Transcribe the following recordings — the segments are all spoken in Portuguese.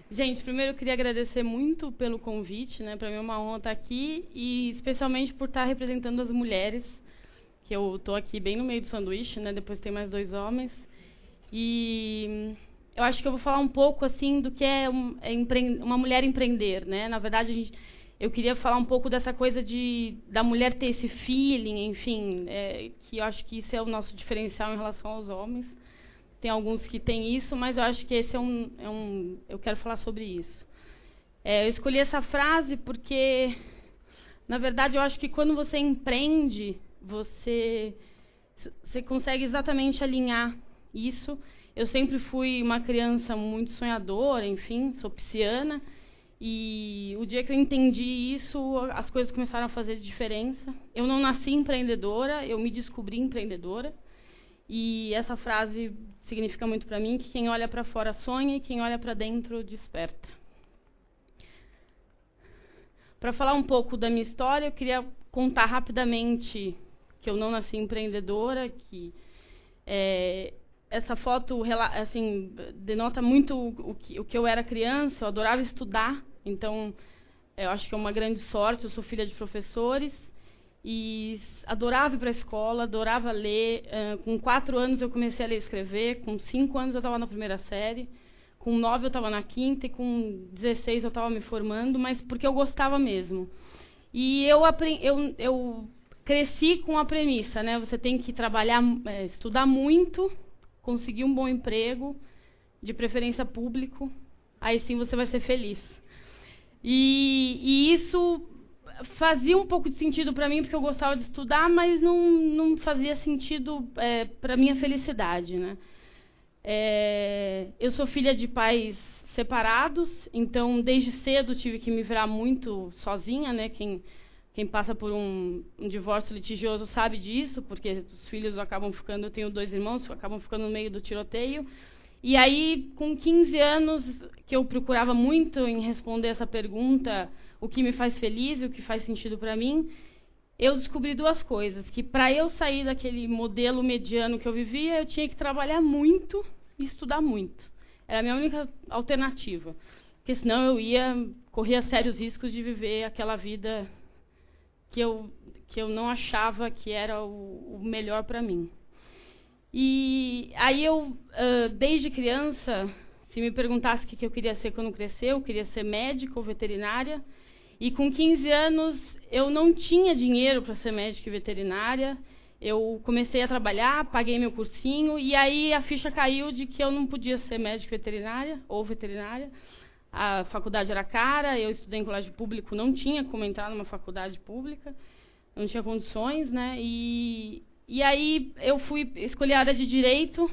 Gente, primeiro eu queria agradecer muito pelo convite, né? Para mim é uma honra estar aqui e especialmente por estar representando as mulheres, que eu estou aqui bem no meio do sanduíche, né? Depois tem mais 2 homens. E eu acho que eu vou falar um pouco assim do que é uma mulher empreender, né? Na verdade, eu queria falar um pouco dessa coisa da mulher ter esse feeling, enfim, que eu acho que isso é o nosso diferencial em relação aos homens. Tem alguns que têm isso, mas eu acho que esse eu quero falar sobre isso. Eu escolhi essa frase porque, na verdade, eu acho que quando você empreende, você consegue exatamente alinhar isso. Eu sempre fui uma criança muito sonhadora, enfim, sou pisciana. E o dia que eu entendi isso, as coisas começaram a fazer diferença. Eu não nasci empreendedora, eu me descobri empreendedora. E essa frase significa muito para mim, que quem olha para fora sonha e quem olha para dentro desperta. Para falar um pouco da minha história, eu queria contar rapidamente que eu não nasci empreendedora, que essa foto assim, denota muito o que eu era criança. Eu adorava estudar, então eu acho que é uma grande sorte. Eu sou filha de professores e adorava ir para a escola, adorava ler. Com 4 anos eu comecei a ler e escrever, com 5 anos eu estava na primeira série, com 9 eu estava na quinta e com 16 eu estava me formando, mas porque eu gostava mesmo. E eu cresci com a premissa, né? Você tem que trabalhar, estudar muito, conseguir um bom emprego, de preferência público, aí sim você vai ser feliz. E isso fazia um pouco de sentido para mim, porque eu gostava de estudar, mas não fazia sentido para a minha felicidade, né? Eu sou filha de pais separados, então desde cedo tive que me virar muito sozinha, né? Quem passa por um divórcio litigioso sabe disso, porque os filhos acabam ficando... Eu tenho 2 irmãos, acabam ficando no meio do tiroteio. E aí, com 15 anos, que eu procurava muito em responder essa pergunta, o que me faz feliz e o que faz sentido para mim, eu descobri 2 coisas. Que para eu sair daquele modelo mediano que eu vivia, eu tinha que trabalhar muito e estudar muito. Era a minha única alternativa. Porque senão eu corria sérios riscos de viver aquela vida que eu não achava que era o melhor para mim. E aí desde criança, se me perguntasse o que eu queria ser quando crescer, eu queria ser médica ou veterinária. E com 15 anos eu não tinha dinheiro para ser médica e veterinária. Eu comecei a trabalhar, paguei meu cursinho e aí a ficha caiu de que eu não podia ser médica e veterinária ou veterinária. A faculdade era cara, eu estudei em colégio público, não tinha como entrar numa faculdade pública, não tinha condições, né? E aí eu fui escolher a área de direito,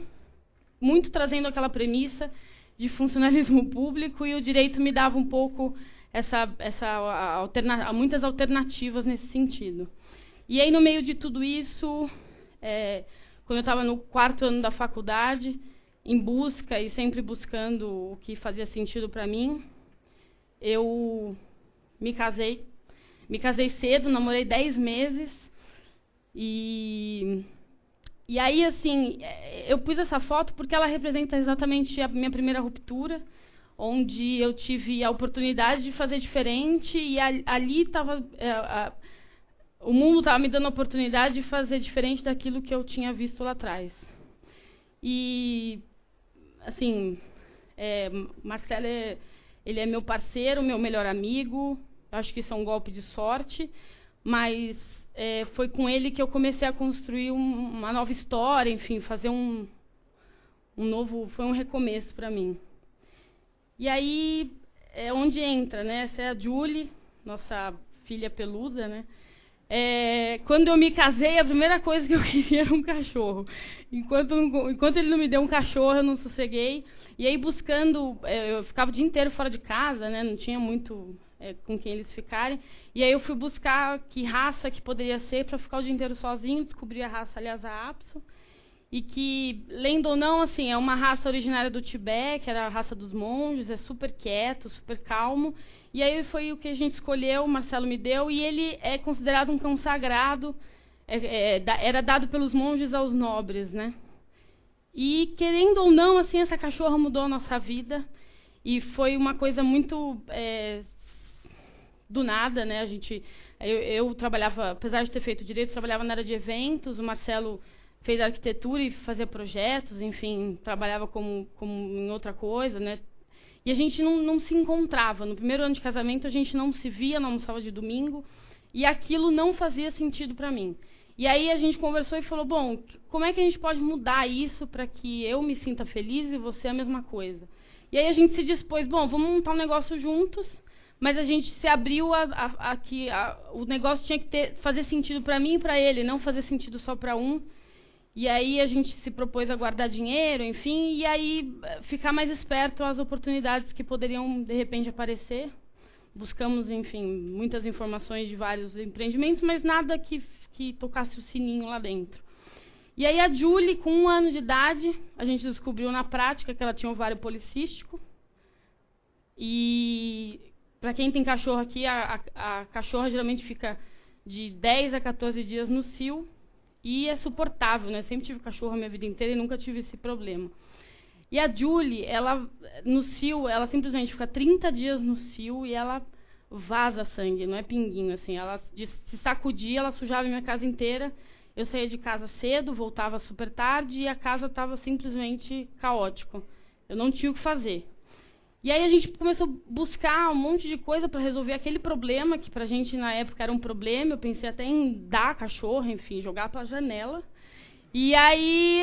muito trazendo aquela premissa de funcionalismo público, e o direito me dava um pouco muitas alternativas nesse sentido. E aí, no meio de tudo isso, quando eu estava no 4º ano da faculdade, em busca e sempre buscando o que fazia sentido para mim, eu me casei. Me casei cedo, namorei 10 meses. E aí, assim, eu pus essa foto porque ela representa exatamente a minha primeira ruptura, onde eu tive a oportunidade de fazer diferente e ali estava... o mundo estava me dando a oportunidade de fazer diferente daquilo que eu tinha visto lá atrás. E, assim, Marcelo, ele é meu parceiro, meu melhor amigo. Acho que isso é um golpe de sorte, mas foi com ele que eu comecei a construir uma nova história, enfim, fazer um novo... Foi um recomeço para mim. E aí é onde entra, né? Essa é a Julie, nossa filha peluda, né? Quando eu me casei, a primeira coisa que eu queria era um cachorro. Enquanto ele não me deu um cachorro, eu não sosseguei. E aí, buscando... eu ficava o dia inteiro fora de casa, né? Não tinha muito com quem eles ficarem. E aí eu fui buscar que raça que poderia ser para ficar o dia inteiro sozinho. Descobri a raça, aliás, a Apso. E que, lendo ou não, assim, é uma raça originária do Tibete, que era a raça dos monges, é super quieto, super calmo. E aí foi o que a gente escolheu, o Marcelo me deu, e ele é considerado um cão sagrado, era dado pelos monges aos nobres, né? E, querendo ou não, assim, essa cachorra mudou a nossa vida. E foi uma coisa muito do nada, né? Eu trabalhava, apesar de ter feito direito, trabalhava na área de eventos. O Marcelo fez arquitetura e fazia projetos, enfim, trabalhava como em outra coisa, né? E a gente não se encontrava. No primeiro ano de casamento, a gente não se via, não almoçava de domingo, e aquilo não fazia sentido para mim. E aí a gente conversou e falou, bom, como é que a gente pode mudar isso para que eu me sinta feliz e você a mesma coisa? E aí a gente se dispôs, bom, vamos montar um negócio juntos, mas a gente se abriu a que o negócio tinha que fazer sentido para mim e para ele, não fazer sentido só para um. E aí a gente se propôs a guardar dinheiro, enfim, e aí ficar mais esperto às oportunidades que poderiam, de repente, aparecer. Buscamos, enfim, muitas informações de vários empreendimentos, mas nada que tocasse o sininho lá dentro. E aí a Julie, com 1 ano de idade, a gente descobriu na prática que ela tinha ovário policístico. E para quem tem cachorro aqui, a cachorra geralmente fica de 10 a 14 dias no cio. E é suportável, né? Sempre tive cachorro a minha vida inteira e nunca tive esse problema. E a Julie, ela, no cio, ela simplesmente fica 30 dias no cio e ela vaza sangue, não é pinguinho, assim. Ela se sacudia, ela sujava a minha casa inteira. Eu saía de casa cedo, voltava super tarde e a casa estava simplesmente caótico. Eu não tinha o que fazer. E aí a gente começou a buscar um monte de coisa para resolver aquele problema, que pra gente na época era um problema. Eu pensei até em dar a cachorra, enfim, jogar pela janela. E aí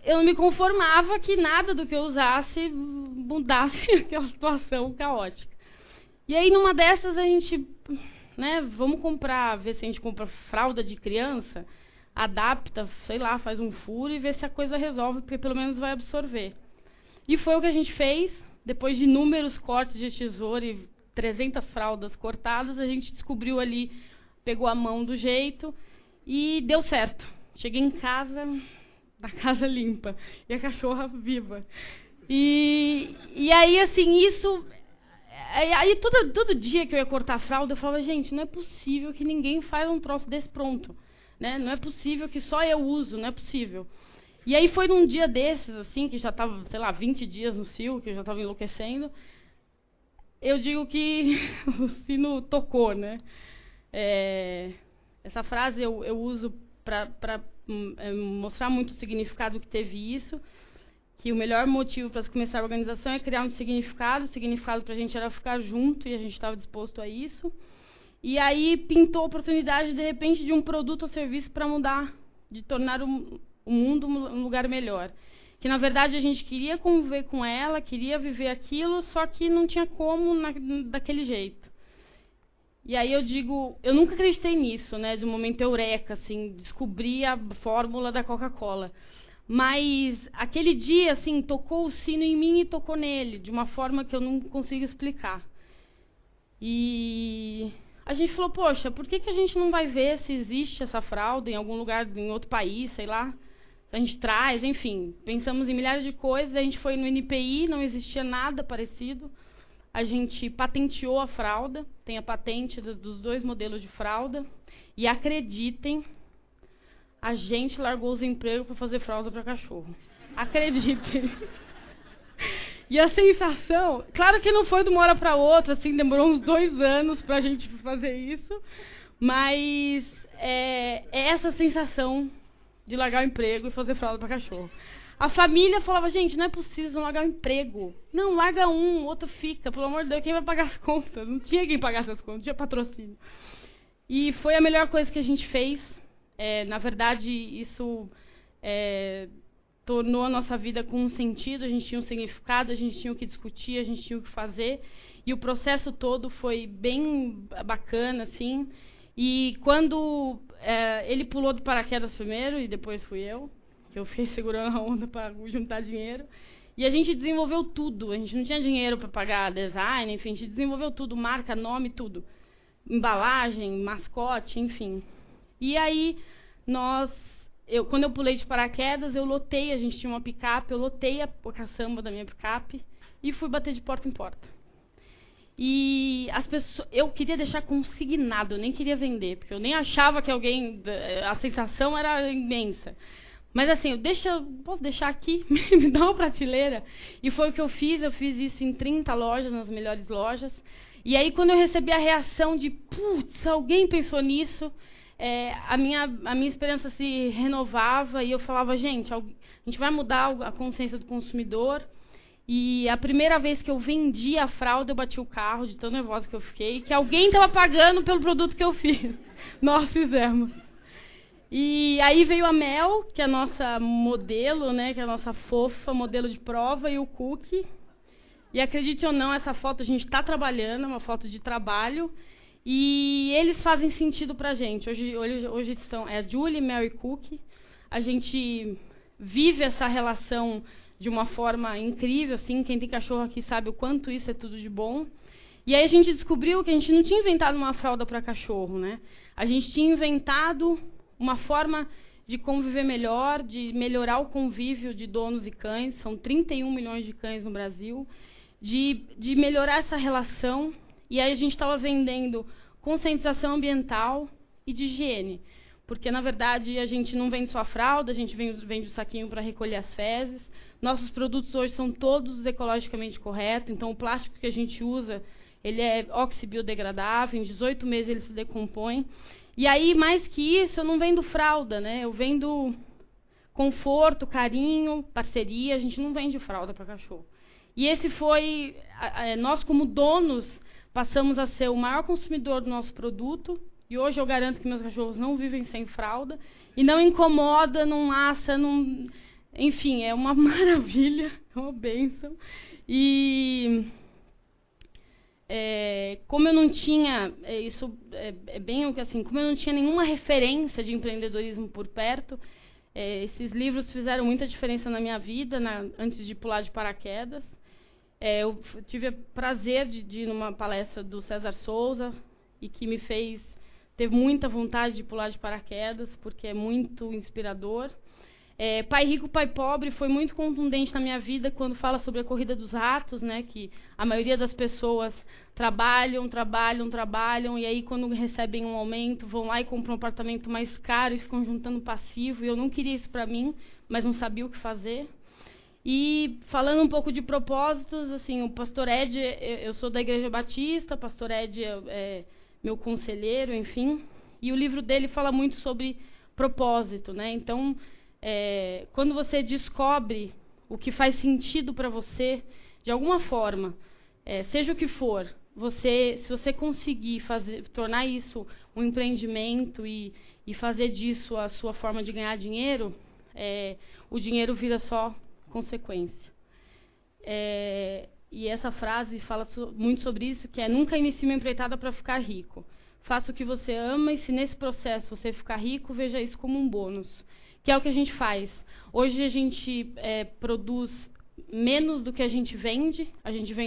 eu não me conformava que nada do que eu usasse mudasse aquela situação caótica. E aí numa dessas a gente, né, vamos comprar, ver se a gente compra fralda de criança, adapta, sei lá, faz um furo e vê se a coisa resolve, porque pelo menos vai absorver. E foi o que a gente fez. Depois de inúmeros cortes de tesoura e 300 fraldas cortadas, a gente descobriu ali, pegou a mão do jeito e deu certo. Cheguei em casa, a casa limpa e a cachorra viva. E aí, assim, isso... Aí todo dia que eu ia cortar a fralda, eu falava, gente, não é possível que ninguém faz um troço desse pronto. Né? Não é possível que só eu uso, não é possível. E aí foi num dia desses, assim, que já estava, sei lá, 20 dias no cio, que eu já estava enlouquecendo. Eu digo que o sino tocou, né? Essa frase eu uso para mostrar muito o significado que teve isso, que o melhor motivo para se começar a organização é criar um significado. O significado para a gente era ficar junto e a gente estava disposto a isso. E aí pintou a oportunidade, de repente, de um produto ou serviço para mudar, de tornar o mundo um lugar melhor. Que, na verdade, a gente queria conviver com ela, queria viver aquilo, só que não tinha como daquele jeito. E aí eu digo, eu nunca acreditei nisso, né, de um momento eureka, assim, descobri a fórmula da Coca-Cola. Mas aquele dia, assim, tocou o sino em mim e tocou nele, de uma forma que eu não consigo explicar. E a gente falou, poxa, por que a gente não vai ver se existe essa fralda em algum lugar, em outro país, sei lá? A gente traz, enfim, pensamos em milhares de coisas. A gente foi no NPI, não existia nada parecido. A gente patenteou a fralda, tem a patente dos 2 modelos de fralda. E acreditem, a gente largou os empregos para fazer fralda para cachorro. Acreditem. E a sensação, claro que não foi de uma hora para outra, assim, demorou uns 2 anos para a gente fazer isso, mas é essa sensação de largar o emprego e fazer fralda para cachorro. A família falava, gente, não é possível largar o emprego. Não, larga um, o outro fica. Pelo amor de Deus, quem vai pagar as contas? Não tinha quem pagasse as contas, não tinha patrocínio. E foi a melhor coisa que a gente fez. Na verdade, isso tornou a nossa vida com um sentido. A gente tinha um significado, a gente tinha o que discutir, a gente tinha o que fazer. E o processo todo foi bem bacana, assim. E quando ele pulou do paraquedas primeiro, e depois fui eu, que eu fiquei segurando a onda para juntar dinheiro. E a gente desenvolveu tudo. A gente não tinha dinheiro para pagar design, enfim, a gente desenvolveu tudo, marca, nome, tudo. Embalagem, mascote, enfim. E aí, quando eu pulei de paraquedas, eu lotei, a gente tinha uma picape, eu lotei a caçamba da minha picape e fui bater de porta em porta. E as pessoas, eu queria deixar consignado, eu nem queria vender, porque eu nem achava que alguém, a sensação era imensa. Mas assim, posso deixar aqui? Me dá uma prateleira. E foi o que eu fiz isso em 30 lojas, nas melhores lojas. E aí, quando eu recebi a reação de, putz, alguém pensou nisso, a minha esperança se renovava e eu falava, gente, a gente vai mudar a consciência do consumidor. E a primeira vez que eu vendi a fralda, eu bati o carro de tão nervosa que eu fiquei, que alguém estava pagando pelo produto que eu fiz. Nós fizemos. E aí veio a Mel, que é a nossa modelo, né, que é a nossa fofa, modelo de prova, e o Cookie. E acredite ou não, essa foto a gente está trabalhando, é uma foto de trabalho, e eles fazem sentido para a gente. Hoje são a Julie, Mel e Cookie. A gente vive essa relação de uma forma incrível, assim, quem tem cachorro aqui sabe o quanto isso é tudo de bom. E aí a gente descobriu que a gente não tinha inventado uma fralda para cachorro, né? A gente tinha inventado uma forma de conviver melhor, de melhorar o convívio de donos e cães, são 31 milhões de cães no Brasil, de melhorar essa relação. E aí a gente estava vendendo conscientização ambiental e de higiene, porque, na verdade, a gente não vende só a fralda, a gente vende o saquinho para recolher as fezes. Nossos produtos hoje são todos ecologicamente corretos, então o plástico que a gente usa, ele é oxibiodegradável, em 18 meses ele se decompõe. E aí, mais que isso, eu não vendo fralda, né? Eu vendo conforto, carinho, parceria, a gente não vende fralda para cachorro. E esse foi, nós como donos, passamos a ser o maior consumidor do nosso produto, e hoje eu garanto que meus cachorros não vivem sem fralda, e não incomoda, não assa, não... Enfim, é uma maravilha, é uma bênção. E como eu não tinha, isso é bem o que assim, como eu não tinha nenhuma referência de empreendedorismo por perto, esses livros fizeram muita diferença na minha vida, antes de pular de paraquedas. Eu tive o prazer de ir numa palestra do César Souza, e que me fez ter muita vontade de pular de paraquedas, porque é muito inspirador. Pai Rico, Pai Pobre foi muito contundente na minha vida quando fala sobre a corrida dos ratos, né, que a maioria das pessoas trabalham, e aí quando recebem um aumento vão lá e compram um apartamento mais caro e ficam juntando passivo, e eu não queria isso para mim, mas não sabia o que fazer. E falando um pouco de propósitos, assim, o pastor Ed, eu sou da Igreja Batista, o pastor Ed é meu conselheiro, enfim, e o livro dele fala muito sobre propósito, né? Então, quando você descobre o que faz sentido para você, de alguma forma, seja o que for, se você conseguir tornar isso um empreendimento e fazer disso a sua forma de ganhar dinheiro, o dinheiro vira só consequência. E essa frase fala muito sobre isso, que é: nunca inicie uma empreitada para ficar rico. Faça o que você ama, e se nesse processo você ficar rico, veja isso como um bônus. Que é o que a gente faz. Hoje a gente produz menos do que a gente vende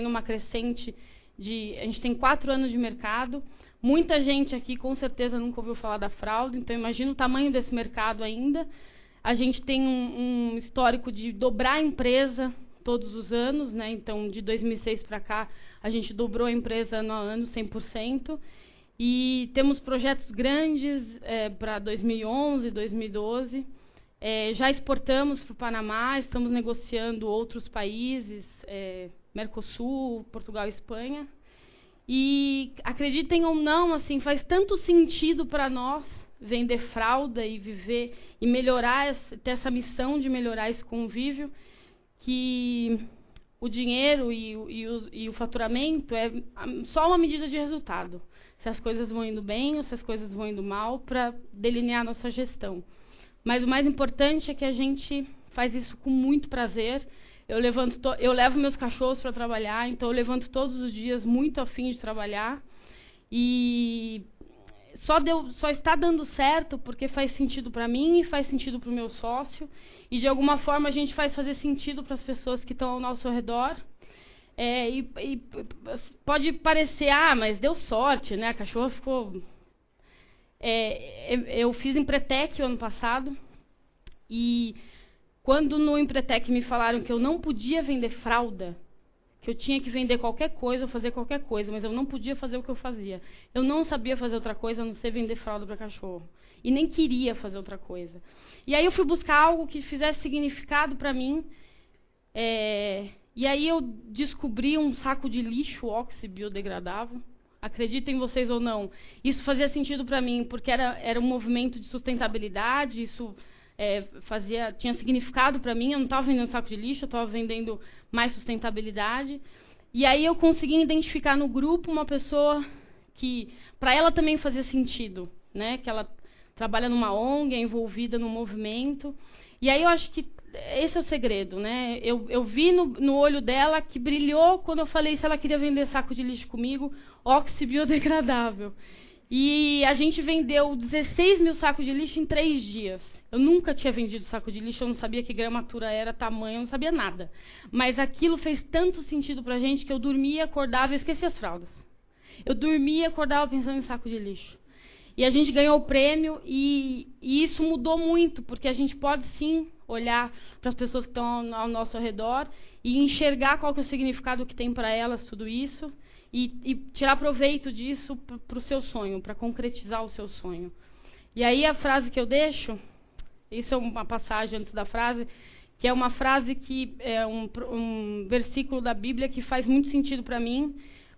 numa crescente a gente tem 4 anos de mercado. Muita gente aqui com certeza nunca ouviu falar da fralda, então imagina o tamanho desse mercado ainda. A gente tem um histórico de dobrar a empresa todos os anos, né? Então, de 2006 para cá, a gente dobrou a empresa no ano 100%. E temos projetos grandes para 2011, 2012. Já exportamos para o Panamá, estamos negociando outros países, Mercosul, Portugal e Espanha. E, acreditem ou não, assim, faz tanto sentido para nós vender fralda e viver e melhorar, ter essa missão de melhorar esse convívio, que o dinheiro e o faturamento é só uma medida de resultado. Se as coisas vão indo bem ou se as coisas vão indo mal, para delinear a nossa gestão. Mas o mais importante é que a gente faz isso com muito prazer. Eu levo meus cachorros para trabalhar, então eu levanto todos os dias muito a fim de trabalhar. E só está dando certo porque faz sentido para mim e faz sentido para o meu sócio. E, de alguma forma, a gente faz fazer sentido para as pessoas que estão ao nosso redor. E pode parecer, mas deu sorte, né? A cachorra ficou... eu fiz Empretec o ano passado, e quando no Empretec me falaram que eu não podia vender fralda, que eu tinha que vender qualquer coisa ou fazer qualquer coisa, mas eu não podia fazer o que eu fazia. Eu não sabia fazer outra coisa a não ser vender fralda para cachorro. e nem queria fazer outra coisa. E aí eu fui buscar algo que fizesse significado para mim. E aí eu descobri um saco de lixo oxi biodegradável. Acreditem vocês ou não, isso fazia sentido para mim, porque era um movimento de sustentabilidade, isso tinha significado para mim. Eu não estava vendendo saco de lixo, eu estava vendendo mais sustentabilidade. E aí eu consegui identificar no grupo uma pessoa que, para ela também fazia sentido, né? Que ela trabalha numa ONG, é envolvida no movimento. E aí eu acho que esse é o segredo, né? Eu vi no olho dela que brilhou quando eu falei se ela queria vender saco de lixo comigo, oxi biodegradável. E a gente vendeu 16 mil sacos de lixo em 3 dias. Eu nunca tinha vendido saco de lixo, eu não sabia que gramatura era, tamanho, eu não sabia nada. Mas aquilo fez tanto sentido pra gente que eu dormia, acordava e esquecia as fraldas. Eu dormia e acordava pensando em saco de lixo. E a gente ganhou o prêmio e isso mudou muito, porque a gente pode sim olhar para as pessoas que estão ao nosso redor e enxergar qual que é o significado que tem para elas tudo isso e tirar proveito disso para o seu sonho, para concretizar o seu sonho. E aí a frase que eu deixo, isso é uma passagem antes da frase, que é uma frase que é um versículo da Bíblia que faz muito sentido para mim,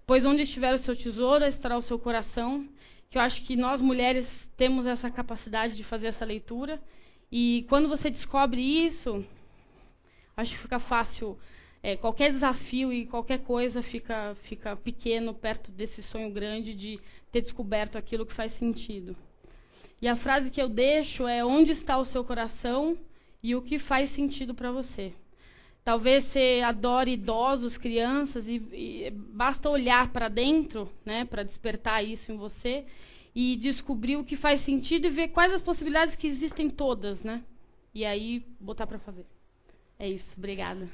pois onde estiver o seu tesouro, estará o seu coração, que eu acho que nós mulheres temos essa capacidade de fazer essa leitura, e quando você descobre isso, acho que fica fácil, qualquer desafio e qualquer coisa fica pequeno perto desse sonho grande de ter descoberto aquilo que faz sentido. E a frase que eu deixo é: onde está o seu coração e o que faz sentido para você? Talvez você adore idosos, crianças, e basta olhar para dentro, né, para despertar isso em você e descobrir o que faz sentido e ver quais as possibilidades que existem todas, né? E aí botar para fazer. É isso. Obrigada.